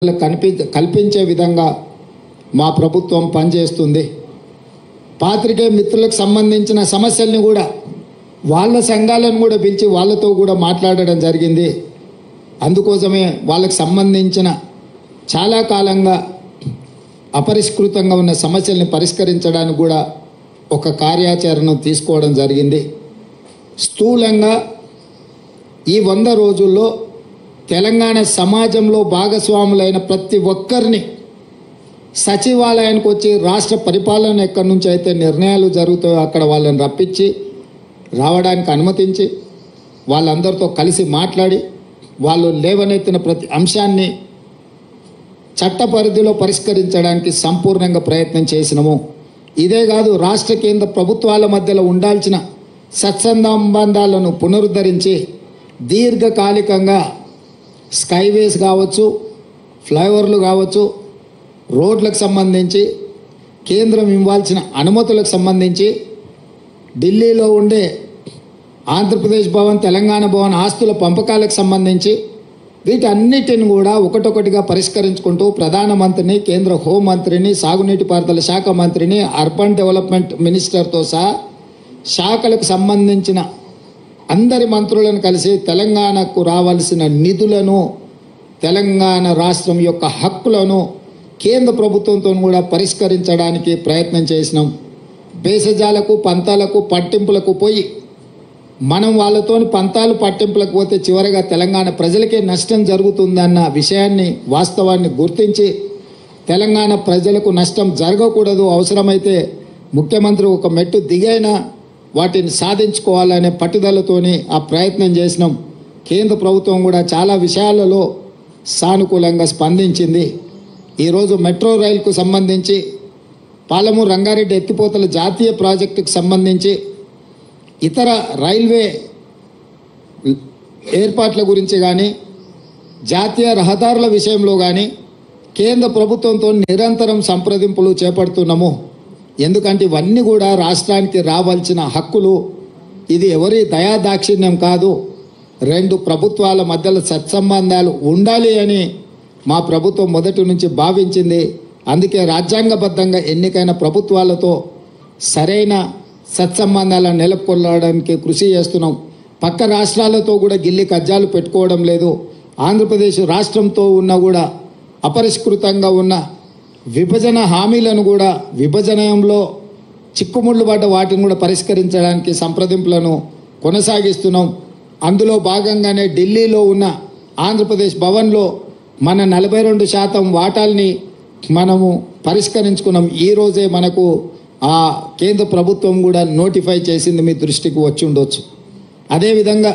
కల్పించే విధంగా మా ప్రభుత్వం పనిచేస్తుంది. పాత్రికేయ మిత్రులకు సంబంధించిన సమస్యల్ని కూడా వాళ్ళ సంఘాలను కూడా పిలిచి వాళ్ళతో కూడా మాట్లాడడం జరిగింది. అందుకోసమే వాళ్ళకి సంబంధించిన చాలా కాలంగా అపరిష్కృతంగా ఉన్న సమస్యల్ని పరిష్కరించడానికి కూడా ఒక కార్యాచరణను తీసుకోవడం జరిగింది. స్థూలంగా ఈ 100 రోజుల్లో తెలంగాణ సమాజంలో భాగస్వాములైన ప్రతి ఒక్కరిని సచివాలయానికి వచ్చి రాష్ట్ర పరిపాలన ఎక్కడి నుంచి అయితే నిర్ణయాలు జరుగుతాయో అక్కడ వాళ్ళని రప్పించి రావడానికి అనుమతించి వాళ్ళందరితో కలిసి మాట్లాడి వాళ్ళు లేవనెత్తిన ప్రతి అంశాన్ని చట్ట పరిధిలో పరిష్కరించడానికి సంపూర్ణంగా ప్రయత్నం చేసినాము. ఇదే కాదు, రాష్ట్ర కేంద్ర ప్రభుత్వాల మధ్యలో ఉండాల్సిన సత్సంబంధాలను పునరుద్ధరించి దీర్ఘకాలికంగా స్కైవేస్ కావచ్చు, ఫ్లైఓవర్లు కావచ్చు, రోడ్లకు సంబంధించి కేంద్రం ఇవ్వాల్సిన అనుమతులకు సంబంధించి ఢిల్లీలో ఉండే ఆంధ్రప్రదేశ్ భవన్, తెలంగాణ భవన్ ఆస్తుల పంపకాలకు సంబంధించి వీటన్నిటిని కూడా ఒకటొకటిగా పరిష్కరించుకుంటూ ప్రధానమంత్రిని, కేంద్ర హోంమంత్రిని, సాగునీటి పారుదల శాఖ మంత్రిని, అర్బన్ డెవలప్మెంట్ మినిస్టర్తో సహా శాఖలకు సంబంధించిన అందరి మంత్రులను కలిసి తెలంగాణకు రావాల్సిన నిధులను, తెలంగాణ రాష్ట్రం యొక్క హక్కులను కేంద్ర ప్రభుత్వంతో కూడా పరిష్కరించడానికి ప్రయత్నం చేసినాం. భేషజాలకు, పంతాలకు, పట్టింపులకు పోయి మనం వాళ్ళతో పంతాలు పట్టింపులకు పోతే చివరిగా తెలంగాణ ప్రజలకే నష్టం జరుగుతుందన్న విషయాన్ని, వాస్తవాన్ని గుర్తించి తెలంగాణ ప్రజలకు నష్టం జరగకూడదు, అవసరమైతే ముఖ్యమంత్రి ఒక మెట్టు దిగైనా వాటిని సాధించుకోవాలనే పట్టుదలతోని ఆ ప్రయత్నం చేసినాం. కేంద్ర ప్రభుత్వం కూడా చాలా విషయాలలో సానుకూలంగా స్పందించింది. ఈరోజు మెట్రో రైలుకు సంబంధించి పాలమూరు రంగారెడ్డి ఎత్తిపోతల జాతీయ ప్రాజెక్టుకు సంబంధించి ఇతర రైల్వే ఏర్పాట్ల గురించి కానీ, జాతీయ రహదారుల విషయంలో కానీ కేంద్ర ప్రభుత్వంతో నిరంతరం సంప్రదింపులు చేపడుతున్నాము. ఎందుకంటే ఇవన్నీ కూడా రాష్ట్రానికి రావాల్సిన హక్కులు. ఇది ఎవరి దయాదాక్షిణ్యం కాదు, 2 ప్రభుత్వాల మధ్యలో సత్సంబంధాలు ఉండాలి అని మా ప్రభుత్వం మొదటి నుంచి భావించింది. అందుకే రాజ్యాంగబద్ధంగా ఎన్నికైన ప్రభుత్వాలతో సరైన సత్సంబంధాలను నెలకొల్పడానికి కృషి చేస్తున్నాం. పక్క రాష్ట్రాలతో కూడా గిల్లి కజ్జాలు పెట్టుకోవడం లేదు. ఆంధ్రప్రదేశ్ రాష్ట్రంతో ఉన్న కూడా అపరిష్కృతంగా ఉన్న విభజన హామీలను కూడా, విభజనలో చిక్కుముళ్ళు పడ్డ వాటిని కూడా పరిష్కరించడానికి సంప్రదింపులను కొనసాగిస్తున్నాం. అందులో భాగంగానే ఢిల్లీలో ఉన్న ఆంధ్రప్రదేశ్ భవన్లో మన 42% వాటాల్ని మనము పరిష్కరించుకున్నాం. ఈరోజే మనకు ఆ కేంద్ర ప్రభుత్వం కూడా నోటిఫై చేసింది, మీ దృష్టికి వచ్చి ఉండొచ్చు. అదేవిధంగా